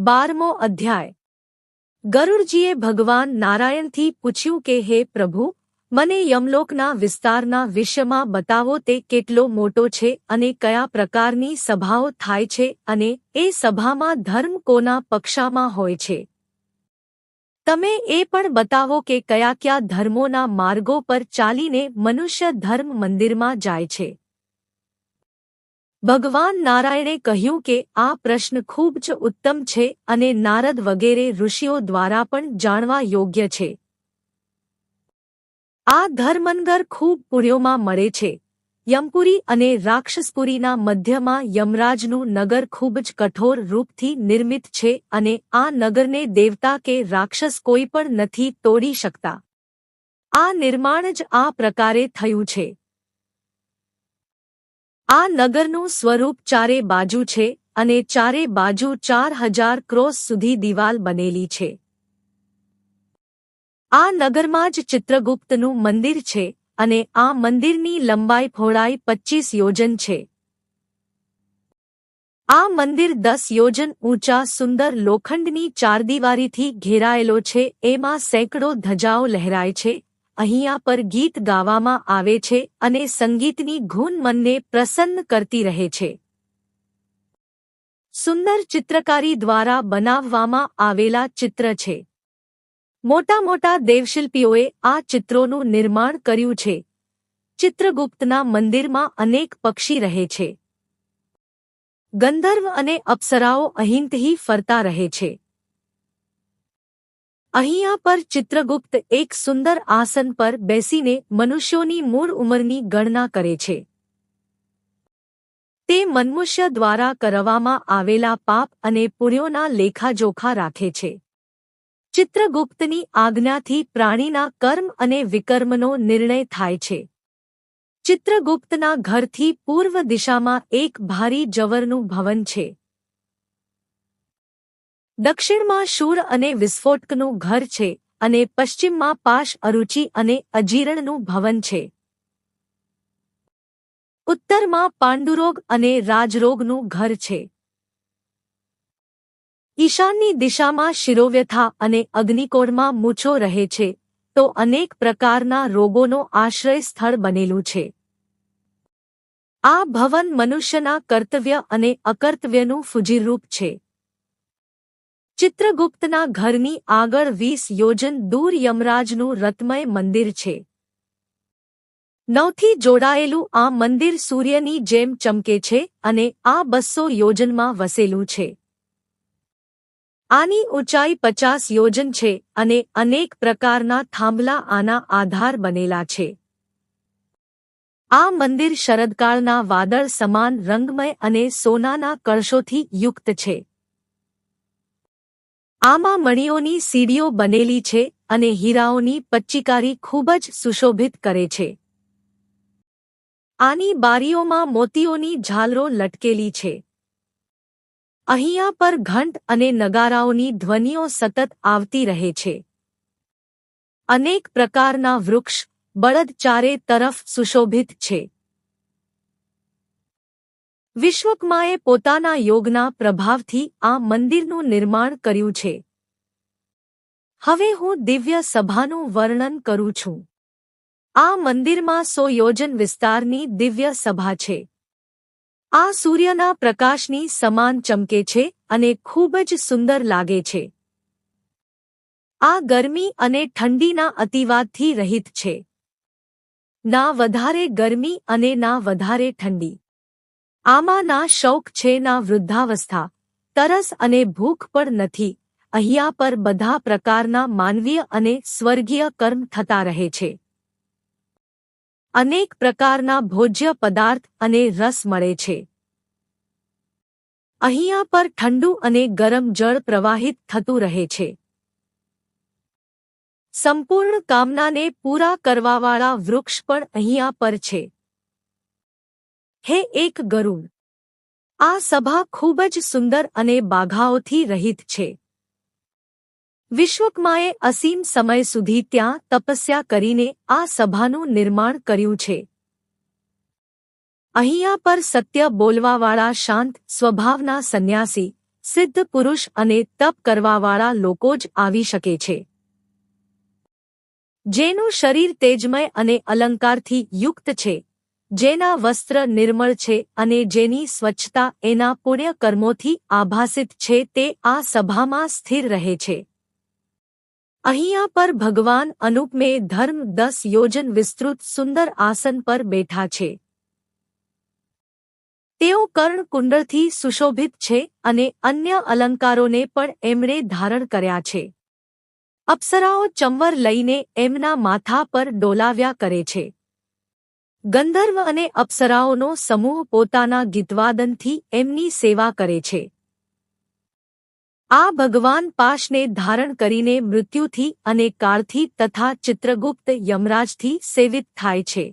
12મો અધ્યાય। ગરુડજીએ ભગવાન નારાયણથી પૂછ્યું કે હે પ્રભુ, મને યમલોકના વિસ્તારના વિષયમાં બતાવો, તે કેટલો મોટો છે અને કયા પ્રકારની સભાઓ થાય છે અને એ સભામાં ધર્મ કોના પક્ષમાં હોય છે। તમે એ પણ બતાવો કે કયા કયા ધર્મોના માર્ગો પર ચાલીને મનુષ્ય ધર્મ મંદિરમાં જાય છે। ભગવાન નારાયણે કહ્યું કે આ પ્રશ્ન ખૂબ જ ઉત્તમ છે અને નારદ વગેરે ઋષિઓ દ્વારા પણ જાણવા યોગ્ય છે। આ ધર્મનગર ખૂબ પુરીઓમાં મળે છે। યમપુરી અને રાક્ષસપુરીના મધ્યમાં યમરાજનું નગર ખૂબ જ કઠોર રૂપથી નિર્મિત છે અને આ નગરને દેવતા કે રાક્ષસ કોઈ પણ નથી તોડી શકતા। આ નિર્માણ જ આ પ્રકારે થયું છે। આ નગરનું સ્વરૂપ ચારે બાજુ છે અને ચારે બાજુ 4000 ક્રોસ સુધી દિવાલ બનેલી છે। આ નગરમાં જ ચિત્રગુપ્તનું મંદિર છે અને આ મંદિરની લંબાઈ પહોળાઈ 25 યોજન છે। આ મંદિર 10 યોજન ઊંચા સુંદર લોખંડની ચારદીવારીથી ઘેરાયેલો છે। એમાં સેંકડો ધજાઓ લહેરાય છે। અહીંયા પર ગીત ગાવામાં આવે છે અને સંગીતની ધૂન મનને પ્રસન્ન કરતી રહે છે। સુંદર ચિત્રકારી દ્વારા બનાવવામાં આવેલા ચિત્ર છે। મોટા મોટા દેવશિલ્પીઓએ આ ચિત્રોનું નિર્માણ કર્યું છે। ચિત્રગુપ્તના મંદિરમાં અનેક પક્ષી રહે છે। ગંધર્વ અને અપ્સરાઓ અહીંથી ફરતા રહે છે। અહીંયા પર ચિત્રગુપ્ત એક સુંદર આસન પર બેસીને મનુષ્યોની મૂળ ઉંમરની ગણના કરે છે। તે મનુષ્ય દ્વારા કરવામાં આવેલા પાપ અને પુણ્યોના લેખાજોખા રાખે છે। ચિત્રગુપ્તની આજ્ઞાથી પ્રાણીના કર્મ અને વિકર્મનો નિર્ણય થાય છે। ચિત્રગુપ્તના ઘરથી પૂર્વ દિશામાં એક ભારી જવરનું ભવન છે। દક્ષિણમાં શૂર અને વિસ્ફોટકનું ઘર છે અને પશ્ચિમમાં પાશ અરુચિ અને અજીરણનું ભવન છે। ઉત્તરમાં પાંડુરોગ અને રાજરોગનું ઘર છે। ઈશાનની દિશામાં શિરોવ્યથા અને અગ્નિકોણમાં મૂછો રહે છે તો અનેક પ્રકારના રોગોનો આશ્રય સ્થળ બનેલું છે। આ ભવન મનુષ્યના કર્તવ્ય અને અકર્તવ્યનું ફુજીરૂપ છે। ચિત્રગુપ્તના ઘરની આગળ 20 યોજન દૂર યમરાજનું રત્નમય મંદિર છે। નવથી જોડાયેલું આ મંદિર સૂર્યની જેમ ચમકે છે અને આ 200 યોજનમાં વસેલું છે। આની ઊંચાઈ 50 યોજન છે અને અનેક પ્રકારના થાંભલા આના આધાર બનેલા છે। આ મંદિર શરદકાળના વાદળ સમાન રંગમય અને સોનાના કળશોથી યુક્ત છે। આમાં મણિઓની સીડીઓ બનેલી છે અને હીરાઓની પચ્ચીકારી ખૂબ જ સુશોભિત કરે છે। આની બારીઓમાં મોતીઓની ઝાલરો લટકેલી છે। અહીંયા પર ઘંટ અને નગારાઓની ધ્વનિઓ સતત આવતી રહે છે। અનેક પ્રકારના વૃક્ષ બળદ ચારે તરફ સુશોભિત છે। વિશ્વકર્માએ પોતાના યોગના પ્રભાવથી આ મંદિરનું નિર્માણ કર્યું છે। હવે હું દિવ્ય સભાનું વર્ણન કરું છું। આ મંદિરમાં 100 યોજન વિસ્તારની દિવ્ય સભા છે। આ સૂર્યના પ્રકાશની સમાન ચમકે છે અને ખૂબ જ સુંદર લાગે છે। આ ગરમી અને ઠંડીના અતિવાદથી રહિત છે। ના વધારે ગરમી અને ના વધારે ઠંડી। આમાં ના શૌક છે ના વૃદ્ધાવસ્થા, તરસ અને ભૂખ પણ નથી। અહીંયા પર બધા પ્રકારના માનવીય અને સ્વર્ગીય કર્મ થતા રહે છે। અનેક પ્રકારના ભોજ્ય પદાર્થ અને રસ મળે છે। અહીંયા પર ઠંડુ અને ગરમ જળ પ્રવાહિત થતું રહે છે। સંપૂર્ણ કામનાને પૂરા કરવાવાળા વૃક્ષ પણ અહીંયા પર છે। હે એક ગરુડ, આ સભા ખૂબ જ સુંદર અને બાઘાઓથી રહિત છે। વિશ્વકર્માએ અસીમ સમય સુધી ત્યાં તપસ્યા કરીને આ સભાનું નિર્માણ કર્યું છે। અહીંયા પર સત્ય બોલવાવાળા શાંત સ્વભાવના સંન્યાસી, સિદ્ધ પુરુષ અને તપ કરવાવાળા લોકો જ આવી શકે છે. જેનું શરીર તેજમય અને અલંકારથી યુક્ત છે, જેના વસ્ત્ર નિર્મળ છે અને જેની સ્વચ્છતા એના પુણ્ય કર્મોથી આભાસિત છે, તે આ સભામાં સ્થિર રહે છે. અહીંયા પર ભગવાન અનુપમે ધર્મ 10 યોજન વિસ્તૃત સુંદર આસન પર બેઠા છે. તેઓ કર્ણકુંડળથી સુશોભિત છે અને અન્ય અલંકારોને પણ એમણે ધારણ કર્યા છે. અપ્સરાઓ ચંવર લઈને એમના માથા પર ડોલાવ્યા કરે છે. ગંધર્વ અને અપ્સરાઓનો સમૂહ પોતાના ગીતવાદનથી એમની સેવા કરે છે. આ ભગવાન પાશને ધારણ કરીને મૃત્યુથી અને કાળથી તથા ચિત્રગુપ્ત યમરાજથી સેવિત થાય છે.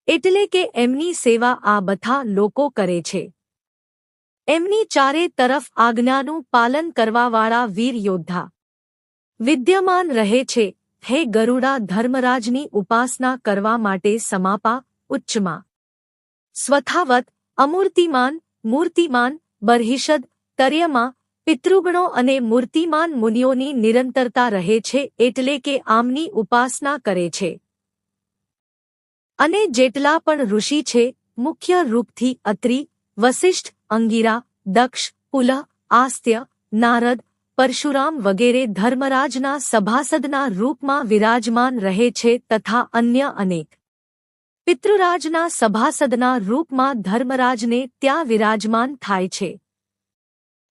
એટલે કે એમની સેવા આ બધા લોકો કરે છે. એમની ચારે તરફ આજ્ઞાનું પાલન કરવાવાળા વીર યોદ્ધા વિદ્યમાન રહે છે. હે ગરુડા, ધર્મરાજની ઉપાસના કરવા માટે સમાપા ઉચ્ચમાં સ્વથાવત અમૂર્તિમાન મૂર્તિમાન બર્હિષદ તર્યમાં પિતૃગણો અને મૂર્તિમાન મુનિઓની નિરંતરતા રહે છે, એટલે કે આમની ઉપાસના કરે છે. અને જેટલા પણ ઋષિ છે, મુખ્ય રૂપથી અત્રિ, વસિષ્ઠ, અંગિરા, દક્ષ, પુલહ, આસ્ત્ય, નારદ, પરશુરામ વગેરે ધર્મરાજના સભાસદના રૂપમાં વિરાજમાન રહે છે તથા અન્ય અનેક પિતૃરાજના સભાસદના રૂપમાં ધર્મરાજને ત્યાં વિરાજમાન થાય છે.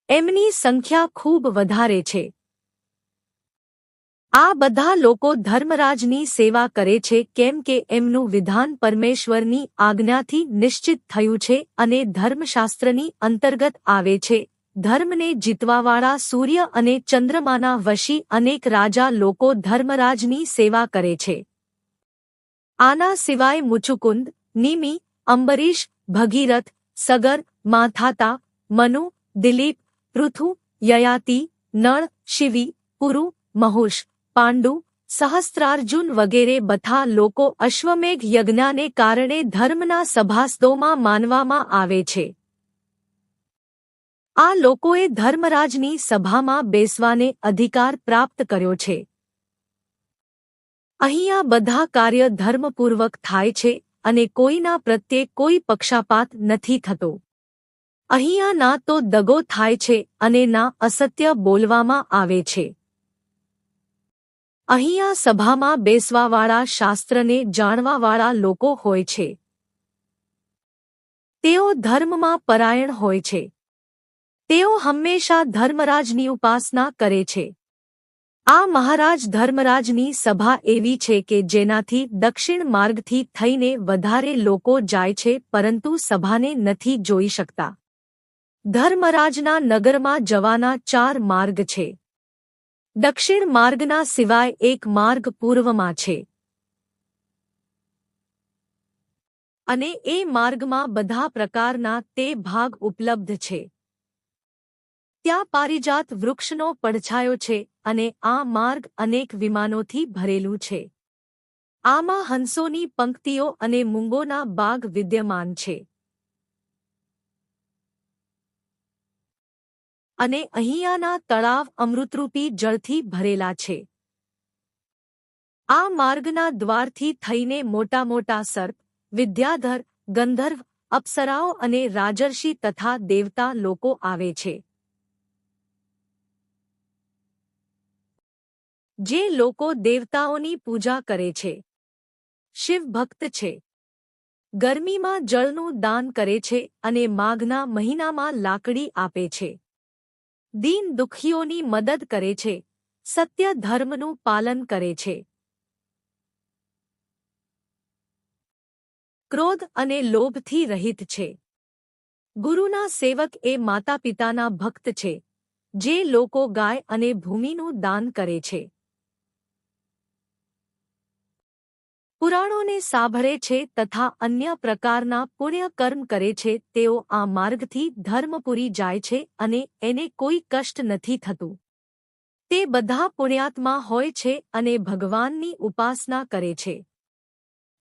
એમની સંખ્યા ખૂબ વધારે છે. આ બધા લોકો ધર્મરાજની સેવા કરે છે, કેમ કે એમનું વિધાન પરમેશ્વરની આજ્ઞાથી નિશ્ચિત થયું છે અને ધર્મશાસ્ત્રની અંતર્ગત આવે છે. ધર્મને જીતવાવાળા સૂર્ય અને ચંદ્રમાના વશી અનેક રાજા લોકો ધર્મરાજની સેવા કરે છે. આના સિવાય મુચુકુંદ, નિમિ, અંબરીશ, ભગીરથ, સગર, માથાતા, મનુ, દિલીપ, પૃથુ, યયાતિ, નળ, શિવી, પુરુ, મહુષ, પાંડુ, સહસ્ત્રાર્જુન વગેરે બધા લોકો અશ્વમેઘ યજ્ઞાને કારણે ધર્મના સભાસદોમાં માનવામાં આવે છે. આ લોકોએ ધર્મરાજની સભામાં બેસવાને અધિકાર પ્રાપ્ત કર્યો છે. અહીંયા બધા કાર્ય ધર્મપૂર્વક થાય છે અને કોઈના પ્રત્યે કોઈ પક્ષપાત નથી થતો. અહીંયા ના તો દગો થાય છે અને ના અસત્ય બોલવામાં આવે છે. અહીંયા સભામાં બેસવાવાળા શાસ્ત્રને જાણવાવાળા લોકો હોય છે. તેઓ ધર્મમાં પરાયણ હોય છે. તેઓ હંમેશા ધર્મરાજની ઉપાસના કરે છે. આ મહારાજ ધર્મરાજની સભા એવી છે કે જેનાથી દક્ષિણ માર્ગથી થઈને વધારે લોકો જાય છે, પરંતુ સભાને નથી જોઈ શકતા. ધર્મરાજના નગરમાં જવાના 4 માર્ગ છે. દક્ષિણ માર્ગના સિવાય એક માર્ગ પૂર્વમાં છે. અને એ માર્ગમાં બધા પ્રકારના તે ભાગ ઉપલબ્ધ છે. ત્યાં પારિજાત વૃક્ષનો પડછાયો છે અને આ માર્ગ અનેક વિમાનોથી ભરેલું છે. આમાં હંસોની પંક્તિઓ અને મૂંગોના બાગ વિદ્યમાન છે. અને અહીંયાના તળાવ અમૃતરૂપી જળથી ભરેલા છે. આ માર્ગના દ્વારથી થઈને મોટા મોટા સર્પ, વિદ્યાધર, ગંધર્વ, અપ્સરાઓ અને રાજર્ષિ તથા દેવતા લોકો આવે છે. જે લોકો દેવતાઓની પૂજા કરે છે, શિવ ભક્ત છે, ગરમીમાં જળનું દાન કરે છે અને માઘના મહિનામાં લાકડી આપે છે, દીન દુઃખીઓની મદદ કરે છે, સત્ય ધર્મનું પાલન કરે છે, ક્રોધ અને લોભથી રહિત છે, ગુરુના સેવક એ માતા પિતાના ભક્ત છે, જે લોકો ગાય અને ભૂમિનું દાન કરે છે, પુરાણોને સાંભળે છે તથા અન્ય પ્રકારના પુણ્ય કર્મ કરે છે, તેઓ આ માર્ગથી ધર્મપુરી જાય છે અને એને કોઈ કષ્ટ નથી થતું. તે બધા પુણ્યાત્મા હોય છે અને ભગવાનની ઉપાસના કરે છે.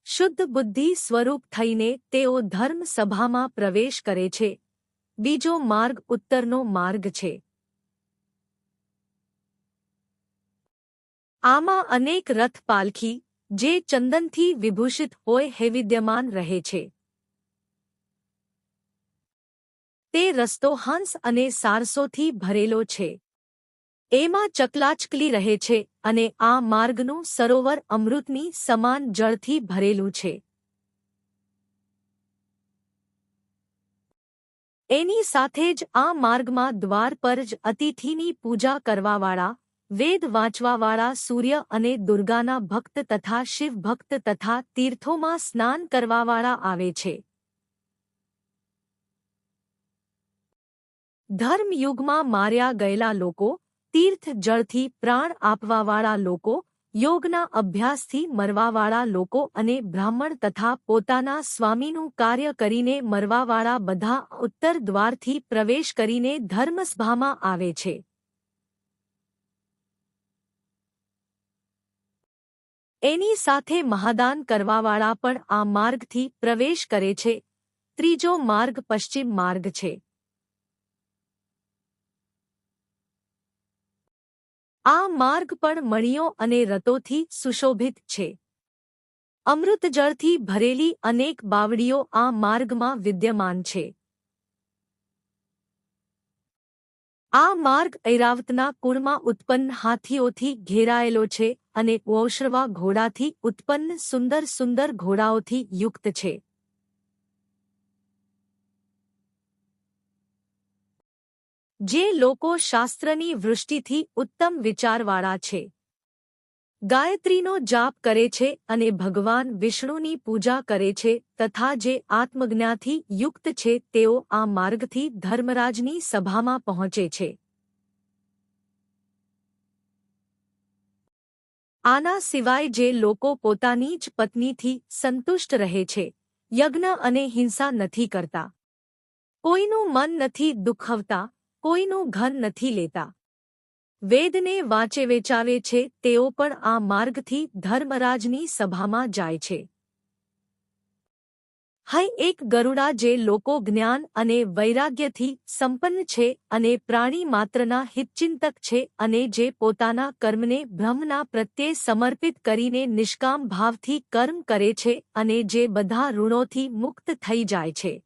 શુદ્ધ બુદ્ધિ સ્વરૂપ થઈને તેઓ ધર્મ સભામાં પ્રવેશ કરે છે. બીજો માર્ગ ઉત્તરનો માર્ગ છે. આમાં અનેક રથ પાલખી, જે ચંદનથી વિભૂષિત હોય હે વિદ્યમાન રહે છે. તે રસ્તો હંસ અને સારસોથી ભરેલો છે. એમાં ચકલાચકલી રહે છે અને આ માર્ગનું સરોવર અમૃતની સમાન જળથી ભરેલું છે. એની સાથે જ આ માર્ગમાં દ્વાર પર જ અતિથિની પૂજા કરવાવાળા, વેદ વાંચવાવાળા સૂર્ય અને દુર્ગાના ભક્ત તથા શિવ ભક્ત તથા તીર્થોમાં સ્નાન કરવાવાળા આવે છે. ધર્મયુગમાં માર્યા ગયેલા લોકો, તીર્થ જળથી પ્રાણ આપવાવાળા લોકો, યોગના અભ્યાસથી મરવાવાળા લોકો અને બ્રાહ્મણ તથા પોતાના સ્વામીનું કાર્ય કરીને મરવાવાળા બધા ઉત્તર દ્વારથી પ્રવેશ કરીને ધર્મસભામાં આવે છે. એની સાથે મહાદાન કરવાવાળા પણ આ માર્ગથી પ્રવેશ કરે છે. ત્રીજો માર્ગ પશ્ચિમ માર્ગ છે. આ માર્ગ પણ મણિયો અને રતોથી સુશોભિત છે. અમૃતજળથી ભરેલી અનેક બાવડીઓ આ માર્ગમાં વિદ્યમાન છે. આ માર્ગ ઐરાવતના કુળમાં ઉત્પન્ન હાથીઓથી ઘેરાયેલો છે અને ઓશરવા ઘોડાથી ઉત્પન્ન સુંદર સુંદર ઘોડાઓથી યુક્ત છે. જે લોકો શાસ્ત્રની વૃષ્ટિથી ઉત્તમ વિચારવાળા છે, ગાયત્રીનો જાપ કરે છે અને ભગવાન વિષ્ણુની પૂજા કરે છે તથા જે આત્મજ્ઞાથી યુક્ત છે તેઓ આ માર્ગથી ધર્મરાજની સભામાં પહોંચે છે. આના સિવાય જે લોકો પોતાની જ પત્નીથી સંતુષ્ટ રહે છે, યજ્ઞ અને હિંસા નથી કરતા, કોઈનું મન નથી દુખવતા, કોઈનું ઘન નથી લેતા, વેદને વાંચે વેચાવે છે તેઓ પણ આ માર્ગથી ધર્મરાજની સભામાં જાય છે. હૈ એક ગરુડા જે લોકો જ્ઞાન અને વૈરાગ્યથી સંપન્ન છે અને પ્રાણી માત્રના હિતચિંતક છે અને જે પોતાના કર્મને બ્રહ્મના પ્રત્યે સમર્પિત કરીને નિષ્કામ ભાવથી કર્મ કરે છે અને જે બધા ઋણોથી મુક્ત થઈ જાય છે.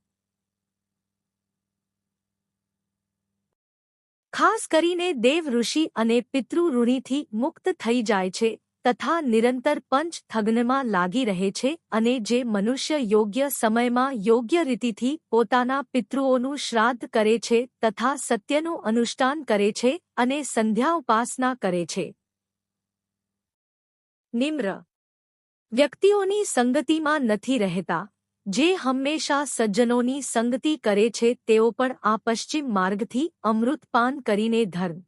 ખાસ કરીને દેવ ઋષિ અને પિતૃ ઋણીથી મુક્ત થઈ જાય છે તથા નિરંતર પંચ થગ્નમાં લાગી રહે છે અને જે મનુષ્ય યોગ્ય સમયમાં યોગ્ય રીતિથી પોતાના પિતૃઓનું શ્રાદ્ધ કરે છે તથા સત્યનું અનુષ્ઠાન કરે છે અને સંધ્યા ઉપાસના કરે છે. નિમ્ર વ્યક્તિઓની સંગતિમાં નથી રહેતા, જે હંમેશા સજ્જનોની સંગતિ કરે છે તેઓ પણ આ પશ્ચિમ માર્ગથી અમૃતપાન કરીને ધર્મ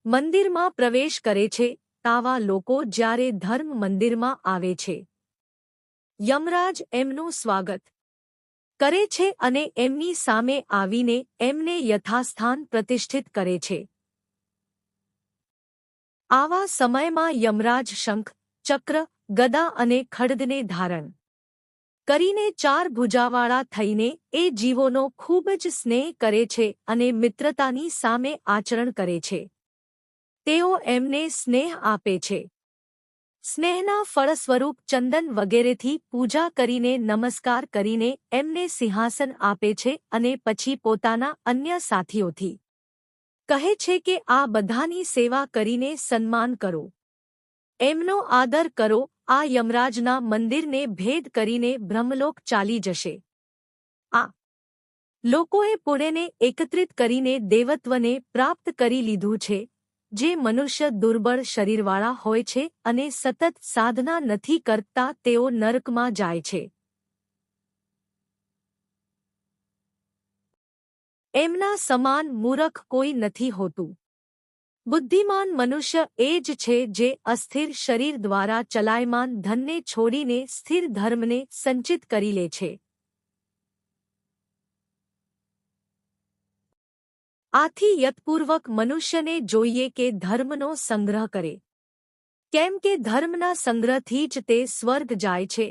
મંદિરમાં પ્રવેશ કરે છે. આવા લોકો જ્યારે ધર્મ મંદિરમાં આવે છે, યમરાજ એમનું સ્વાગત કરે છે અને એમની સામે આવીને એમને યથાસ્થાન પ્રતિષ્ઠિત કરે છે. આવા સમયમાં યમરાજ શંખ, ચક્ર, ગદા અને ખડગને ધારણ કરીને ચાર ભુજાવાળા થઈને એ જીવોનો ખૂબ જ સ્નેહ કરે છે અને મિત્રતાની સામે આચરણ કરે છે. તેઓ એમને સ્નેહ આપે છે. સ્નેહના ફળ સ્વરૂપ ચંદન વગેરેથી પૂજા કરીને નમસ્કાર કરીને એમને સિંહાસન આપે છે અને પછી પોતાના અન્ય સાથીઓથી કહે છે કે આ બધાની સેવા કરીને સન્માન કરો, એમનો આદર કરો. આ યમરાજના મંદિરને ભેદ કરીને બ્રહ્મલોક ચાલી જશે. આ લોકોએ પુણ્યને એકત્રિત કરીને દેવત્વને પ્રાપ્ત કરી લીધું છે. જે મનુષ્ય દુર્બળ શરીરવાળા હોય છે અને સતત સાધના નથી કરતા તેઓ નરકમાં જાય છે. એમના સમાન મૂરખ કોઈ નથી હોતું. બુદ્ધિમાન મનુષ્ય એ જ છે જે અસ્થિર શરીર દ્વારા ચલાયમાન ધનને છોડીને સ્થિર ધર્મને સંચિત કરી લે છે. આથી યત્પૂર્વક મનુષ્યને જોઈએ કે ધર્મનો સંગ્રહ કરે, કેમ કે ધર્મના સંગ્રહથી જ તે સ્વર્ગ જાય છે.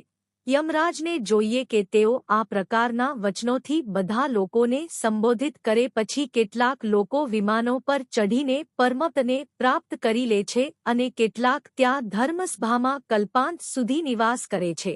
યમરાજને જોઈએ કે તેઓ આ પ્રકારના વચનોથી બધા લોકોને સંબોધિત કરે પછી કેટલાક લોકો વિમાનો પર ચઢીને પરમપદને પ્રાપ્ત કરી લે છે અને કેટલાક ત્યાં ધર્મસભામાં કલ્પાંત સુધી નિવાસ કરે છે.